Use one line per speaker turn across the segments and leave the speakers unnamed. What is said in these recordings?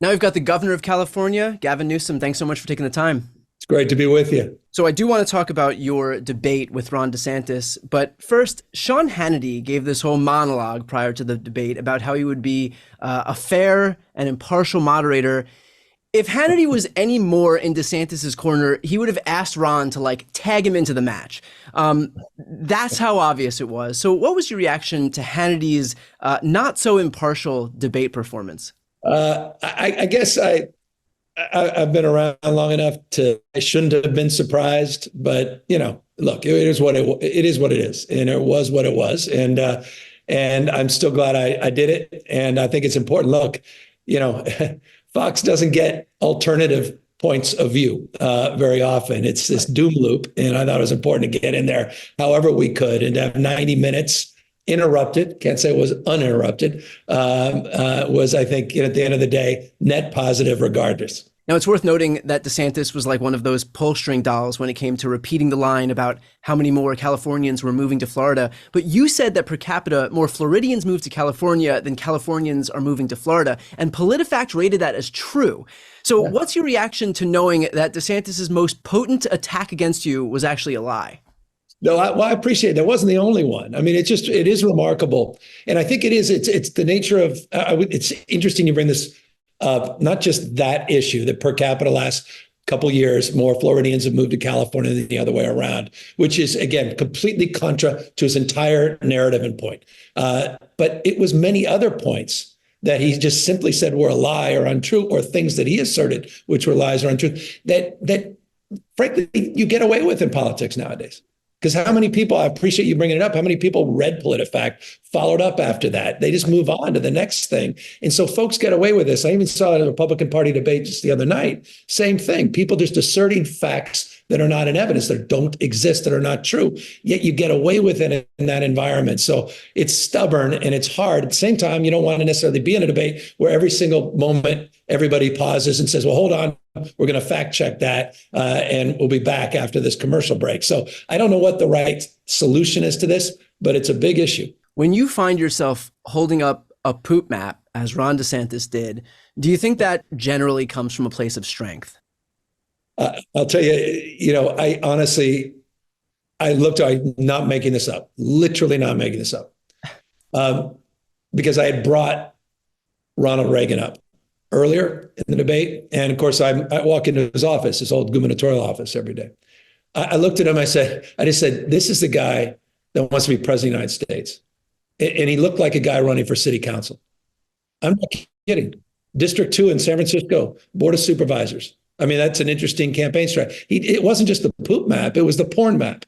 Now we've got the governor of California, Gavin Newsom. Thanks so much for taking the time.
It's great to be with you.
So I do want to talk about your debate with Ron DeSantis, but first, Sean Hannity gave this whole monologue prior to the debate about how he would be a fair and impartial moderator. If Hannity was any more in DeSantis's corner, he would have asked Ron to tag him into the match. That's how obvious it was. So what was your reaction to Hannity's not so impartial debate performance?
I guess I've been around long enough I shouldn't have been surprised, but look, it is what it is, and it was what it was, and I'm still glad I did it, and I think it's important. Look, Fox doesn't get alternative points of view very often. It's this doom loop, and I thought it was important to get in there however we could and to have 90 minutes interrupted, can't say it was uninterrupted, was, I think, at the end of the day, net positive regardless.
Now, it's worth noting that DeSantis was like one of those pull string dolls when it came to repeating the line about how many more Californians were moving to Florida. But you said that per capita, more Floridians move to California than Californians are moving to Florida. And PolitiFact rated that as true. So what's your reaction to knowing that DeSantis's most potent attack against you was actually a lie?
No, I appreciate it. That wasn't the only one. I mean, it is remarkable. And I think it's the nature of, it's interesting you bring this up, not just that issue, that per capita last couple years, more Floridians have moved to California than the other way around, which is, again, completely contra to his entire narrative and point. But it was many other points that he just simply said were a lie or untrue, or things that he asserted, which were lies or untrue, that frankly, you get away with in politics nowadays. Because how many people, I appreciate you bringing it up, how many people read PolitiFact, followed up after that? They just move on to the next thing. And so folks get away with this. I even saw it in the Republican Party debate just the other night. Same thing. People just asserting facts that are not in evidence, that don't exist, that are not true. Yet you get away with it in that environment. So it's stubborn and it's hard. At the same time, you don't want to necessarily be in a debate where every single moment everybody pauses and says, well, hold on, we're going to fact check that, and we'll be back after this commercial break. So I don't know what the right solution is to this, but it's a big issue.
When you find yourself holding up a poop map, as Ron DeSantis did, do you think that generally comes from a place of strength?
I'll tell you, I honestly, I'm not making this up, literally not making this up, because I had brought Ronald Reagan up earlier in the debate. And of course, I walk into his office, his old gubernatorial office every day. I looked at him, I just said, this is the guy that wants to be president of the United States. And he looked like a guy running for city council. I'm not kidding. District 2 in San Francisco, Board of Supervisors. I mean, that's an interesting campaign strategy. It wasn't just the poop map, it was the porn map.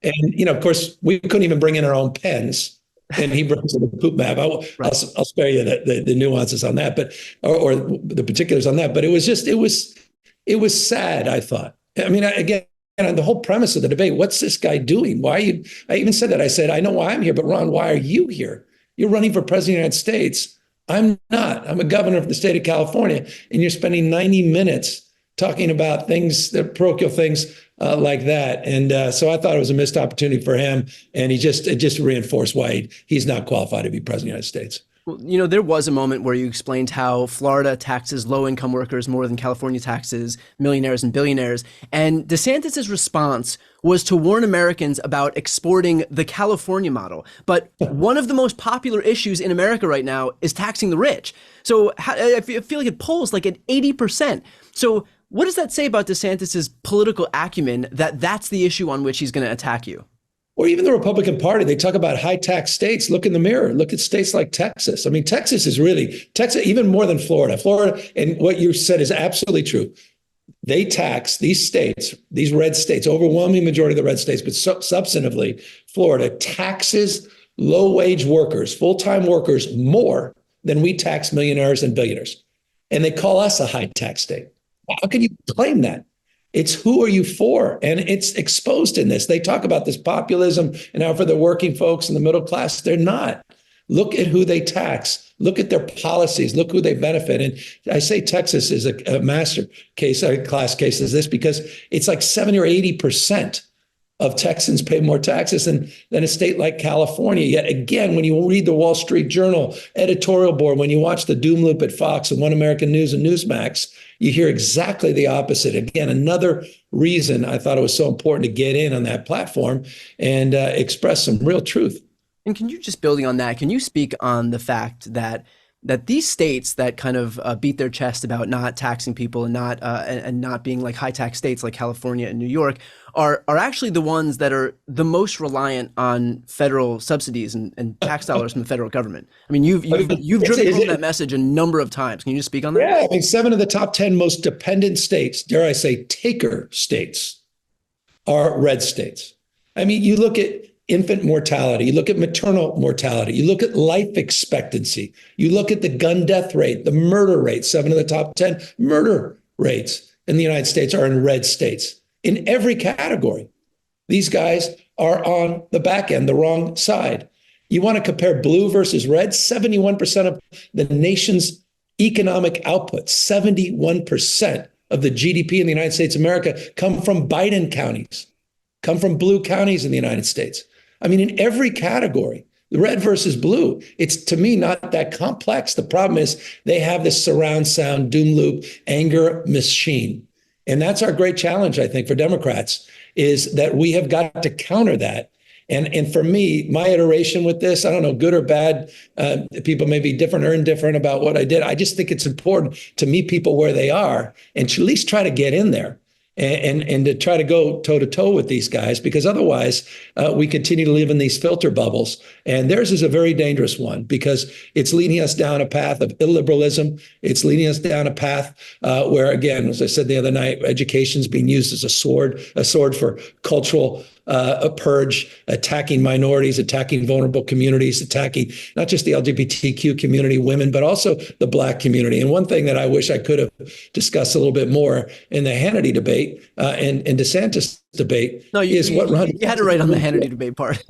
And, of course, we couldn't even bring in our own pens. And he brings in the poop map. I'll spare you the nuances on that, but or the particulars on that. But it was sad, I thought. I mean, again, the whole premise of the debate, what's this guy doing? Why are you? I even said that. I said, I know why I'm here, but Ron, why are you here? You're running for president of the United States. I'm not. I'm a governor of the state of California, and you're spending 90 minutes talking about things, the parochial things like that. And so I thought it was a missed opportunity for him, and it just reinforced why he's not qualified to be president of the United States.
Well, there was a moment where you explained how Florida taxes low-income workers more than California taxes millionaires and billionaires. And DeSantis's response was to warn Americans about exporting the California model. But one of the most popular issues in America right now is taxing the rich. So I feel like it polls like at 80%. So what does that say about DeSantis's political acumen that that's the issue on which he's going to attack you?
Or even the Republican Party, they talk about high tax states. Look in the mirror. Look at states like Texas. I mean, Texas, even more than Florida. Florida, and what you said is absolutely true. They tax these states, these red states, overwhelming majority of the red states, but substantively, Florida taxes low-wage workers, full-time workers, more than we tax millionaires and billionaires. And they call us a high tax state. How can you claim that? It's who are you for? And it's exposed in this. They talk about this populism and how for the working folks and the middle class, they're not. Look at who they tax. Look at their policies. Look who they benefit. And I say Texas is a master case, a class case is this, because it's like 70 or 80% of Texans pay more taxes than a state like California. Yet again, when you read the Wall Street Journal editorial board, when you watch the doom loop at Fox and One American News and Newsmax, you hear exactly the opposite. Again, another reason I thought it was so important to get in on that platform and express some real truth.
And can you, just building on that, can you speak on the fact that these states that kind of beat their chest about not taxing people and not being like high tax states like California and New York are actually the ones that are the most reliant on federal subsidies and tax dollars from the federal government? I mean, you've driven home that message a number of times. Can you just speak on that?
Yeah, I mean, 7 of the top 10 most dependent states, dare I say, taker states, are red states. I mean, you look at infant mortality, you look at maternal mortality, you look at life expectancy, you look at the gun death rate, the murder rate. 7 of the top 10 murder rates in the United States are in red states. In every category, these guys are on the back end, the wrong side. You want to compare blue versus red? 71% of the nation's economic output, 71% of the GDP in the United States of America come from Biden counties, come from blue counties in the United States. I mean, in every category, the red versus blue, it's, to me, not that complex. The problem is they have this surround sound, doom loop, anger machine. And that's our great challenge, I think, for Democrats, is that we have got to counter that. And for me, my iteration with this, I don't know, good or bad, people may be different or indifferent about what I did. I just think it's important to meet people where they are and to at least try to get in there. And to try to go toe to toe with these guys, because otherwise we continue to live in these filter bubbles. And theirs is a very dangerous one, because it's leading us down a path of illiberalism. It's leading us down a path where, again, as I said the other night, education is being used as a sword for cultural purge, attacking minorities, attacking vulnerable communities, attacking not just the LGBTQ community, women, but also the Black community. And one thing that I wish I could have discussed a little bit more in the Hannity debate and DeSantis debate is what Ron.
You had to write on the Hannity debate part.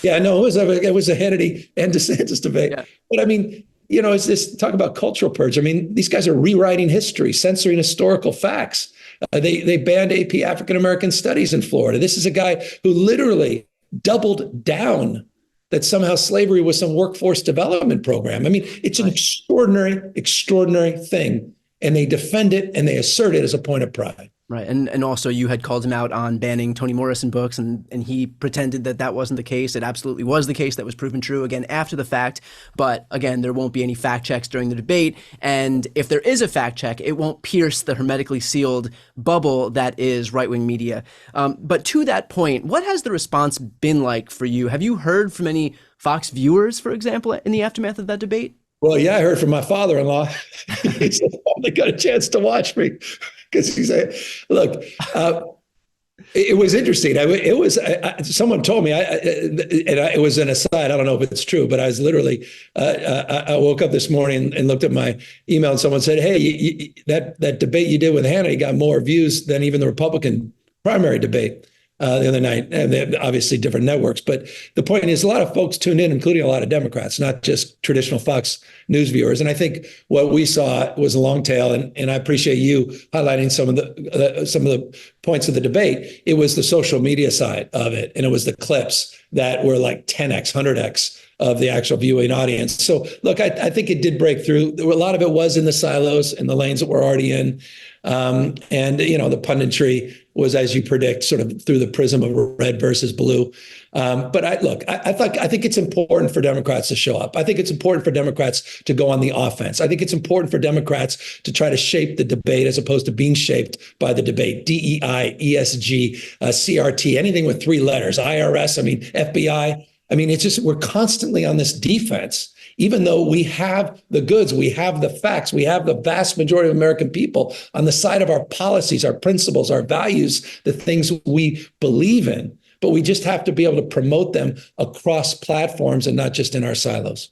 Yeah, no, it was a Hannity and DeSantis debate. Yeah. But I mean, you know, it's this talk about cultural purge. I mean, these guys are rewriting history, censoring historical facts. They banned AP African American Studies in Florida. This is a guy who literally doubled down that somehow slavery was some workforce development program. I mean, it's an extraordinary thing. And they defend it and they assert it as a point of pride.
Right. And also you had called him out on banning Toni Morrison books, and he pretended that wasn't the case. It absolutely was the case. That was proven true again after the fact. But again, there won't be any fact checks during the debate. And if there is a fact check, it won't pierce the hermetically sealed bubble that is right-wing media. But to that point, what has the response been like for you? Have you heard from any Fox viewers, for example, in the aftermath of that debate?
Well, yeah, I heard from my father-in-law. He said, they got a chance to watch me, because he said, look, it was interesting. It was someone told me, it was an aside. I don't know if it's true, but I was literally, I woke up this morning and looked at my email, and someone said, hey, that debate you did with Hannity got more views than even the Republican primary debate. The other night, and they have obviously different networks. But the point is, a lot of folks tuned in, including a lot of Democrats, not just traditional Fox News viewers. And I think what we saw was a long tail. And I appreciate you highlighting some of the points of the debate. It was the social media side of it, and it was the clips that were like 10x, 100x of the actual viewing audience. So look, I think it did break through. A lot of it was in the silos, in the lanes that we're already in. And, you know, the punditry was, as you predict, sort of through the prism of red versus blue. But I think it's important for Democrats to show up. I think it's important for Democrats to go on the offense. I think it's important for Democrats to try to shape the debate as opposed to being shaped by the debate. DEI, ESG, CRT, anything with 3 letters, IRS, I mean, FBI. I mean, it's just, we're constantly on this defense. Even though we have the goods, we have the facts, we have the vast majority of American people on the side of our policies, our principles, our values, the things we believe in. But we just have to be able to promote them across platforms and not just in our silos.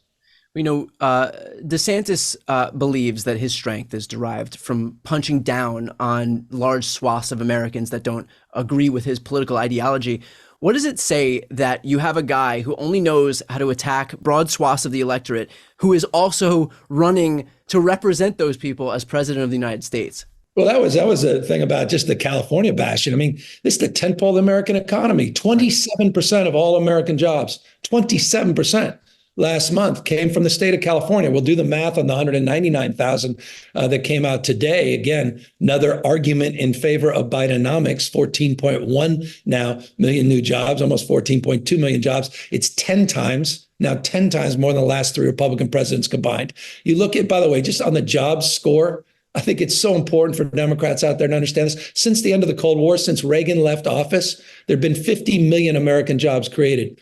You know, DeSantis believes that his strength is derived from punching down on large swaths of Americans that don't agree with his political ideology. What does it say that you have a guy who only knows how to attack broad swaths of the electorate, who is also running to represent those people as president of the United States?
Well, that was a thing about just the California bashing. I mean, this is the tentpole of the American economy. 27% of all American jobs, 27% last month came from the state of California. We'll do the math on the 199,000 that came out today. Again, another argument in favor of Bidenomics, 14.1 now million new jobs, almost 14.2 million jobs. It's 10 times. Now, 10 times more than the last three Republican presidents combined. You look at, by the way, just on the jobs score, I think it's so important for Democrats out there to understand this. Since the end of the Cold War, since Reagan left office, there have been 50 million American jobs created.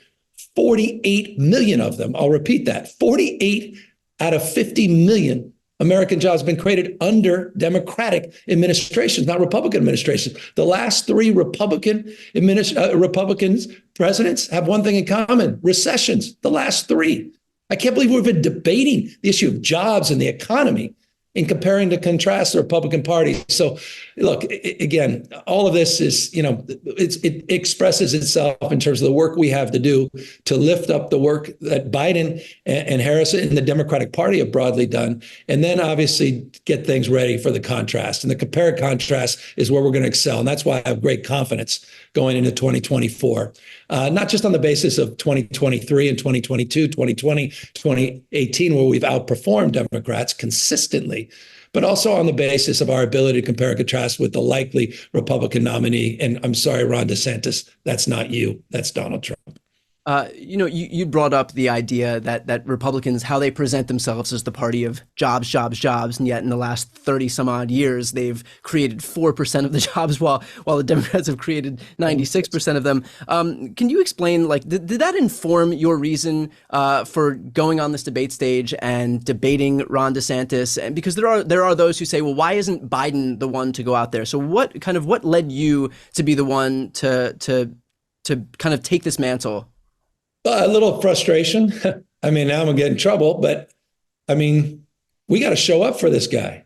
48 million of them, I'll repeat that, 48 out of 50 million American jobs have been created under Democratic administrations, not Republican administrations. The last three Republicans presidents have one thing in common: recessions. The last three. I can't believe we've been debating the issue of jobs and the economy in comparing to contrast the Republican Party. So look, again, all of this is, it expresses itself in terms of the work we have to do to lift up the work that Biden and Harris and the Democratic Party have broadly done, and then obviously get things ready for the contrast. And the compare and contrast is where we're going to excel. And that's why I have great confidence going into 2024, not just on the basis of 2023 and 2022, 2020, 2018, where we've outperformed Democrats consistently, but also on the basis of our ability to compare and contrast with the likely Republican nominee. And I'm sorry, Ron DeSantis, that's not you, that's Donald Trump.
You brought up the idea that Republicans, how they present themselves as the party of jobs, jobs, jobs, and yet in the last 30 some odd years, they've created 4% of the jobs while the Democrats have created 96% of them. Can you explain, did that inform your reason for going on this debate stage and debating Ron DeSantis? And because there are those who say, well, why isn't Biden the one to go out there? So what led you to be the one to kind of take this mantle?
A little frustration. I mean, now I'm gonna get in trouble, but I mean, we got to show up for this guy.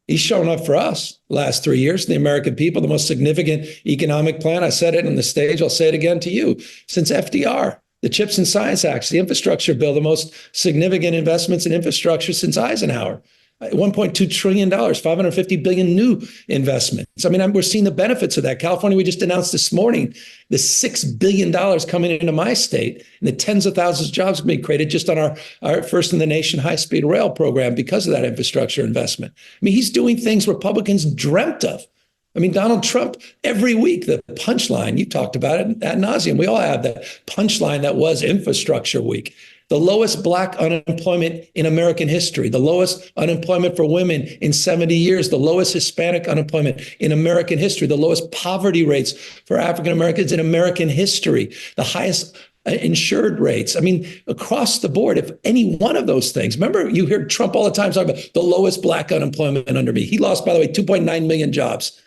He's shown up for us last 3 years, the American people, the most significant economic plan. I said it on the stage. I'll say it again to you. Since FDR, the CHIPS and Science Act, the infrastructure bill, the most significant investments in infrastructure since Eisenhower. $1.2 trillion, 550 billion new investments. I mean, we're seeing the benefits of that. California, we just announced this morning, the $6 billion coming into my state, and the tens of thousands of jobs being created just on our first in the nation high-speed rail program because of that infrastructure investment. I mean, he's doing things Republicans dreamt of. I mean, Donald Trump, every week, the punchline, you talked about it ad nauseum. We all have that punchline that was infrastructure week. The lowest Black unemployment in American history, the lowest unemployment for women in 70 years, the lowest Hispanic unemployment in American history, the lowest poverty rates for African Americans in American history, the highest insured rates. I mean, across the board, if any one of those things, remember, you hear Trump all the time talking about the lowest Black unemployment under me. He lost, by the way, 2.9 million jobs.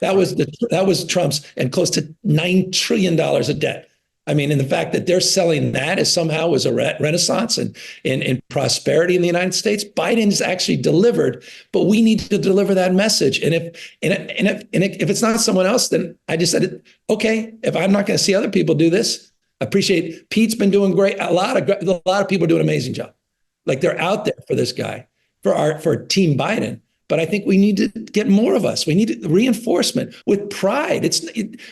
That was Trump's, and close to $9 trillion of debt. I mean, and the fact that they're selling that as somehow was a renaissance and prosperity in the United States, Biden's actually delivered, but we need to deliver that message. And if it's not someone else, then I just said, okay, if I'm not going to see other people do this, I appreciate Pete's been doing great. A lot of people do an amazing job. Like, they're out there for this guy, for Team Biden. But I think we need to get more of us. We need reinforcement with pride.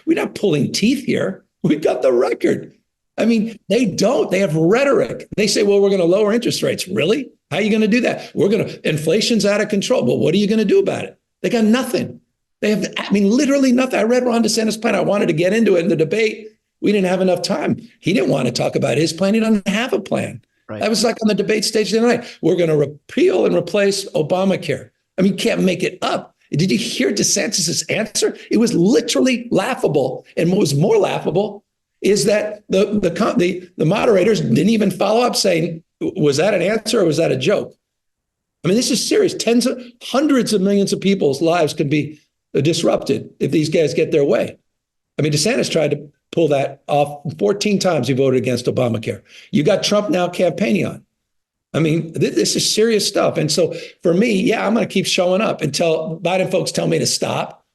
We're not pulling teeth here. We've got the record. I mean, they don't. They have rhetoric. They say, well, we're going to lower interest rates. Really? How are you going to do that? Inflation's out of control. Well, what are you going to do about it? They got nothing. They have, literally nothing. I read Ron DeSantis' plan. I wanted to get into it in the debate. We didn't have enough time. He didn't want to talk about his plan. He doesn't have a plan. Right. That was like on the debate stage the other night. We're going to repeal and replace Obamacare. I mean, you can't make it up. Did you hear DeSantis's answer? It was literally laughable. And what was more laughable is that the moderators didn't even follow up saying, was that an answer or was that a joke? I mean, this is serious. Hundreds of millions of people's lives can be disrupted if these guys get their way. I mean, DeSantis tried to pull that off 14 times. He voted against Obamacare. You got Trump now campaigning on. I mean, this is serious stuff. And so for me, yeah, I'm going to keep showing up until Biden folks tell me to stop,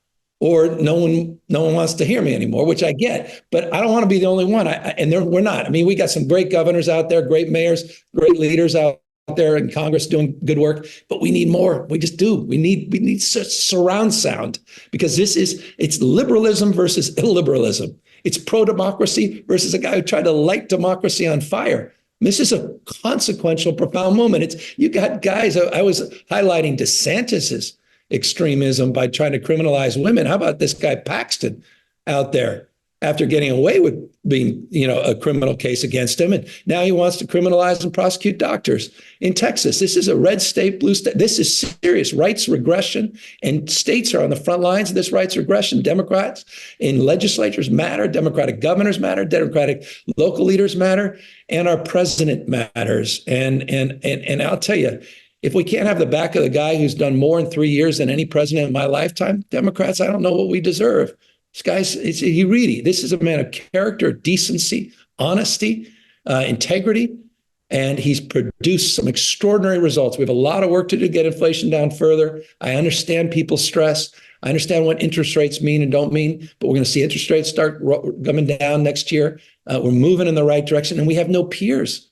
or no one wants to hear me anymore, which I get. But I don't want to be the only one. We're not. I mean, we got some great governors out there, great mayors, great leaders out there in Congress doing good work, but we need more. We just do. We need such surround sound, because it's liberalism versus illiberalism. It's pro-democracy versus a guy who tried to light democracy on fire. This is a consequential, profound moment. You got guys. I was highlighting DeSantis's extremism by trying to criminalize women. How about this guy Paxton out there after getting away with being, a criminal case against him, and now he wants to criminalize and prosecute doctors in Texas. This is a red state, blue state. This is serious rights regression, and states are on the front lines of this rights regression. Democrats in legislatures matter. Democratic governors matter. Democratic local leaders matter, and our president matters. And I'll tell you, if we can't have the back of the guy who's done more in 3 years than any president in my lifetime, Democrats, I don't know what we deserve. This guy's, this is a man of character, decency, honesty, integrity, and he's produced some extraordinary results. We have a lot of work to do to get inflation down further. I understand people's stress. I understand what interest rates mean and don't mean, but we're going to see interest rates start coming down next year. We're moving in the right direction, and we have no peers.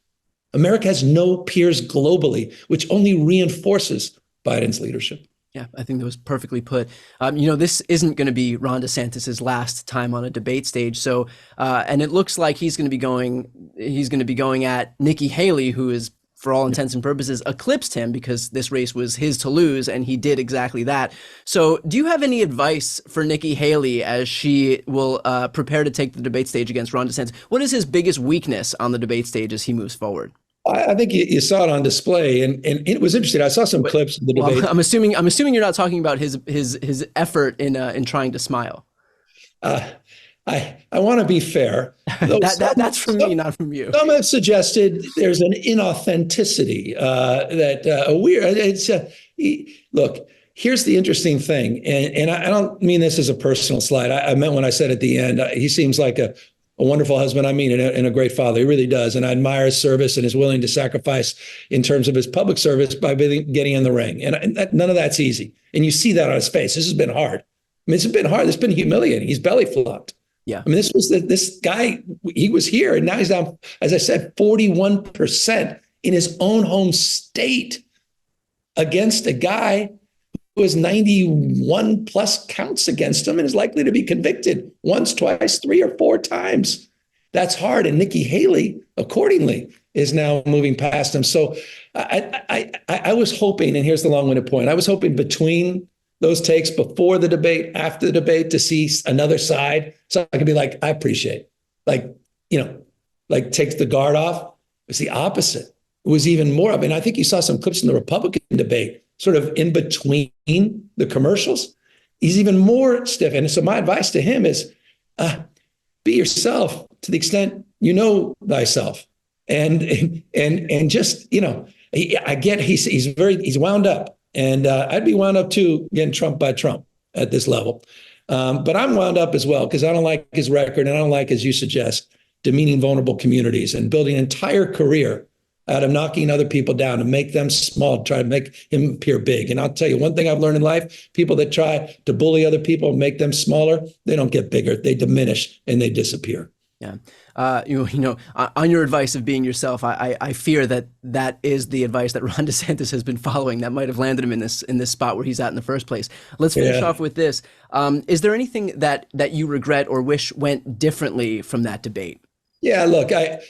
America has no peers globally, which only reinforces Biden's leadership.
Yeah, I think that was perfectly put. This isn't going to be Ron DeSantis's last time on a debate stage. So, and it looks like he's going to be going at Nikki Haley, who is, for all intents and purposes, eclipsed him, because this race was his to lose, and he did exactly that. So, do you have any advice for Nikki Haley as she will prepare to take the debate stage against Ron DeSantis? What is his biggest weakness on the debate stage as he moves forward?
I think you saw it on display, and it was interesting. I saw some clips of the debate.
I'm assuming you're not talking about his effort in trying to smile.
I want to be fair.
That's from me, not from you.
Some have suggested there's an inauthenticity look. Here's the interesting thing, and I don't mean this as a personal slight. I meant when I said at the end, he seems like a wonderful husband. I mean, and a great father. He really does. And I admire his service and his willing to sacrifice in terms of his public service by getting in the ring. And none of that's easy. And you see that on his face. This has been hard. I mean, it's been hard. It's been humiliating. He's belly flopped.
Yeah.
I mean, this guy, he was here, and now he's down, as I said, 41% in his own home state against a guy who has 91 plus counts against him and is likely to be convicted once, twice, 3 or 4 times. That's hard. And Nikki Haley, accordingly, is now moving past him. So I was hoping, and here's the long-winded point, I was hoping between those takes, before the debate, after the debate, to see another side. So I could be like, I appreciate, takes the guard off. It's the opposite. It was even more. I mean, I think you saw some clips in the Republican debate, sort of in between the commercials. He's even more stiff. And so my advice to him is, be yourself to the extent you know thyself. And just, I get he's wound up. And I'd be wound up too, getting Trump by Trump at this level. But I'm wound up as well, because I don't like his record, and I don't like, as you suggest, demeaning vulnerable communities and building an entire career out of knocking other people down to make them small, try to make him appear big. And I'll tell you one thing I've learned in life: people that try to bully other people and make them smaller, they don't get bigger, they diminish and they disappear.
Yeah. On your advice of being yourself, I fear that is the advice that Ron DeSantis has been following that might have landed him in this spot where he's at in the first place. Let's finish off with this. Is there anything that you regret or wish went differently from that debate? Yeah,
look, I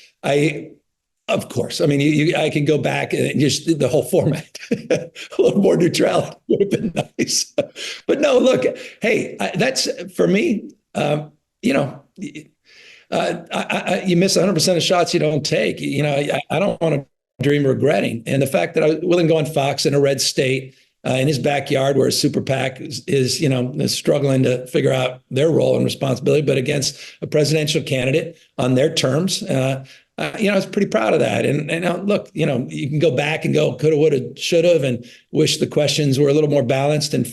of course. I mean, I can go back and just the whole format, a little more neutrality would have been nice. But no, look, hey, that's for me, you miss 100% of shots you don't take. I don't want to dream regretting. And the fact that I was willing to go on Fox in a red state in his backyard, where his super PAC is struggling to figure out their role and responsibility, but against a presidential candidate on their terms. I was pretty proud of that. And look, you can go back and go coulda, woulda, shoulda, and wish the questions were a little more balanced and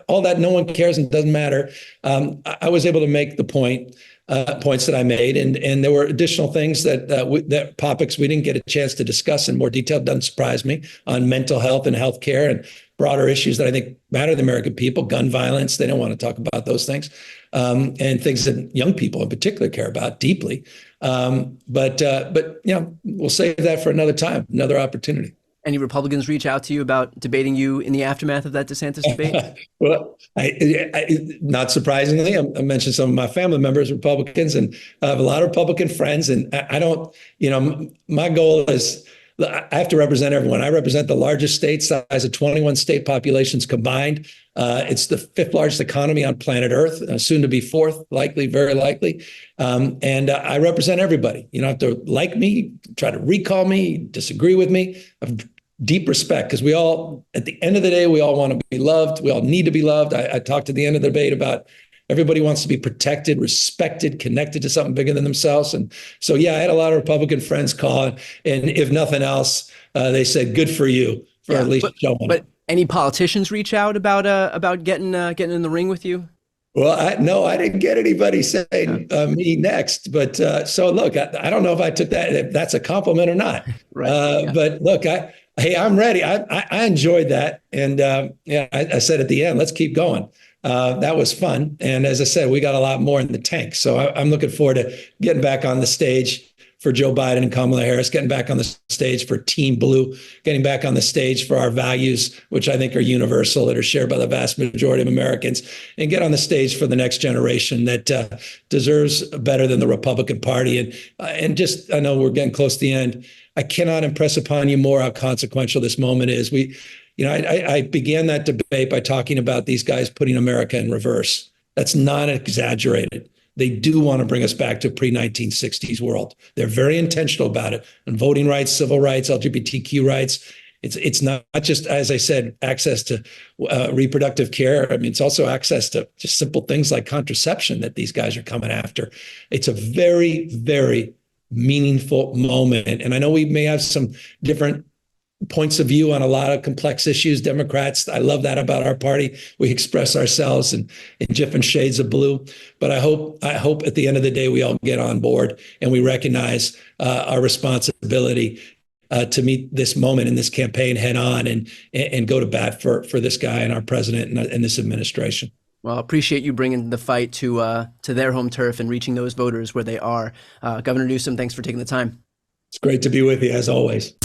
all that. No one cares and doesn't matter. I was able to make the points that I made, and there were additional things that topics we didn't get a chance to discuss in more detail. Doesn't surprise me, on mental health and healthcare and broader issues that I think matter to the American people. Gun violence, they don't want to talk about those things, and things that young people in particular care about deeply. But we'll save that for another time, another opportunity.
Any Republicans reach out to you about debating you in the aftermath of that DeSantis debate?
Well, not surprisingly, I mentioned some of my family members, Republicans, and I have a lot of Republican friends. And I don't, my goal is I have to represent everyone. I represent the largest state size of 21 state populations combined. It's the fifth largest economy on planet Earth, soon to be fourth, likely, very likely. And I represent everybody. You don't have to like me, try to recall me, disagree with me. I have deep respect because we all, at the end of the day, we all want to be loved. We all need to be loved. I talked at the end of the debate about everybody wants to be protected, respected, connected to something bigger than themselves. And so, yeah, I had a lot of Republican friends call, and if nothing else, they said, "Good for you for at least showing."
But any politicians reach out about getting in the ring with you?
Well, no, I didn't get anybody saying me next. But so look, I don't know if I took that, if that's a compliment or not.
Right.
But look, hey, I'm ready. I enjoyed that, and I said at the end, let's keep going. That was fun. And as I said, we got a lot more in the tank. So I'm looking forward to getting back on the stage for Joe Biden and Kamala Harris, getting back on the stage for Team Blue, getting back on the stage for our values, which I think are universal, that are shared by the vast majority of Americans, and get on the stage for the next generation that deserves better than the Republican Party. And just, I know we're getting close to the end. I cannot impress upon you more how consequential this moment is. I began that debate by talking about these guys putting America in reverse. That's not exaggerated. They do want to bring us back to a pre-1960s world. They're very intentional about it. And voting rights, civil rights, LGBTQ rights. It's not just, as I said, access to reproductive care. I mean, it's also access to just simple things like contraception that these guys are coming after. It's a very, very meaningful moment. And I know we may have some different points of view on a lot of complex issues. Democrats, I love that about our party. We express ourselves in different shades of blue. But I hope at the end of the day, we all get on board and we recognize our responsibility to meet this moment in this campaign head on and go to bat for this guy and our president and this administration.
Well, appreciate you bringing the fight to their home turf and reaching those voters where they are. Governor Newsom, thanks for taking the time.
It's great to be with you as always.